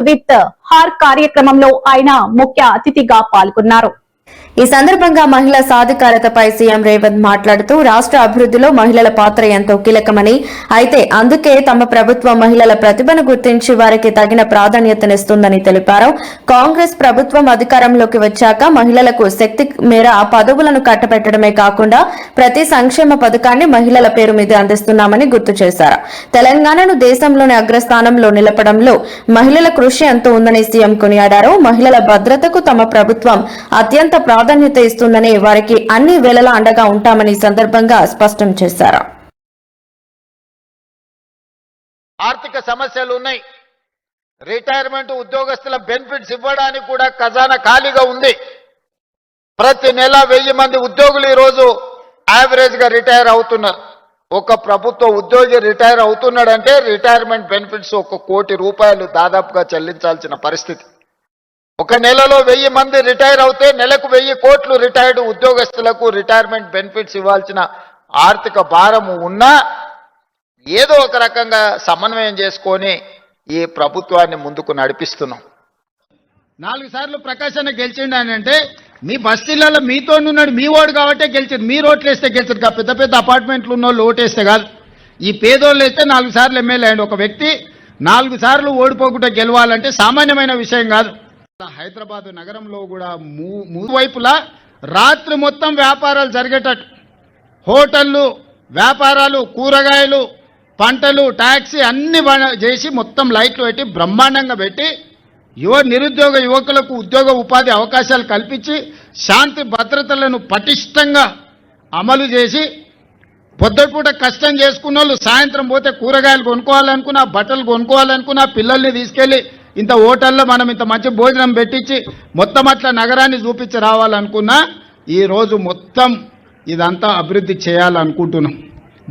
With her కార్యక్రమంలో ఆయన ముఖ్య అతిథిగా పాల్గొన్నారు. ఈ సందర్భంగా మహిళా సాధికారతపై సీఎం రేవంత్ మాట్లాడుతూ రాష్ట్ర అభివృద్ధిలో మహిళల పాత్ర ఎంతో కీలకమని, అయితే అందుకే తమ ప్రభుత్వం మహిళల ప్రతిభను గుర్తించి వారికి తగిన ప్రాధాన్యతనిస్తుందని తెలిపారు. కాంగ్రెస్ ప్రభుత్వం అధికారంలోకి వచ్చాక మహిళలకు శక్తి మేర పదవులను కట్టబెట్టడమే కాకుండా ప్రతి సంక్షేమ పథకాన్ని మహిళల పేరు మీద అందిస్తున్నామని గుర్తు చేశారు. తెలంగాణను దేశంలోని అగ్రస్థానంలో నిలపడంలో మహిళల కృషి ఎంతో ఉందని సీఎం కొనియాడారు. మహిళల భద్రతకు తమ ప్రభుత్వం అత్యంత ప్రాధాన్యత ఇస్తుందని, వారికి అన్ని వేళలా అండగా ఉంటామని సందర్భంగా స్పష్టం చేశారు. ఆర్థిక సమస్యలు ఉన్నాయి. రిటైర్మెంట్ ఉద్యోగస్తుల బెనిఫిట్స్ ఇవ్వడానికి కూడా ఖజానా ఖాళీగా ఉంది. ప్రతి నెల 1000 మంది ఉద్యోగులు ఈరోజు యావరేజ్ గా రిటైర్ అవుతున్నారు. ఒక ప్రభుత్వ ఉద్యోగి రిటైర్ అవుతున్నాడంటే రిటైర్మెంట్ బెనిఫిట్స్ 1 కోటి రూపాయలు దాదాపుగా చెల్లించాల్సిన పరిస్థితి. ఒక నెలలో 1000 మంది రిటైర్ అవుతే నెలకు 1000 కోట్లు రిటైర్డ్ ఉద్యోగస్తులకు రిటైర్మెంట్ బెనిఫిట్స్ ఇవ్వాల్సిన ఆర్థిక భారం ఉన్నా ఏదో ఒక రకంగా సమన్వయం చేసుకొని ఈ ప్రభుత్వాన్ని ముందుకు నడిపిస్తున్నాం. 4 సార్లు ప్రకాష్ అన్న గెలిచిండు అని అంటే మీ బస్తీలలో మీతో ఉన్నాడు, మీ ఓడు కాబట్టే గెలిచారు. మీరు ఓట్లు వేస్తే గెలిచారు, పెద్ద పెద్ద అపార్ట్మెంట్లు ఉన్న వాళ్ళు ఓటేస్తే కాదు. ఈ పేదోళ్ళు వేస్తే 4 సార్లు ఎమ్మెల్యే అయ్యండి. ఒక వ్యక్తి 4 సార్లు ఓడిపోకుండా గెలవాలంటే సామాన్యమైన విషయం కాదు. హైదరాబాద్ నగరంలో కూడా మూడు వైపులా రాత్రి మొత్తం వ్యాపారాలు జరిగేటట్టు హోటళ్ళు, వ్యాపారాలు, కూరగాయలు, పంటలు, ట్యాక్సీ అన్ని చేసి మొత్తం లైట్లు పెట్టి బ్రహ్మాండంగా పెట్టి నిరుద్యోగ యువకులకు ఉద్యోగ ఉపాధి అవకాశాలు కల్పించి శాంతి భద్రతలను పటిష్టంగా అమలు చేసి పొద్దుపూట కష్టం చేసుకున్న వాళ్ళు సాయంత్రం పోతే కూరగాయలు కొనుక్కోవాలనుకున్నా, బట్టలు కొనుక్కోవాలనుకున్నా, పిల్లల్ని తీసుకెళ్లి ఇంత హోటల్లో మనం ఇంత మంచి భోజనం పెట్టించి మొత్తం అట్లా నగరాన్ని చూపించి రావాలనుకున్నా ఈరోజు మొత్తం ఇదంతా అభివృద్ధి చేయాలనుకుంటున్నాం.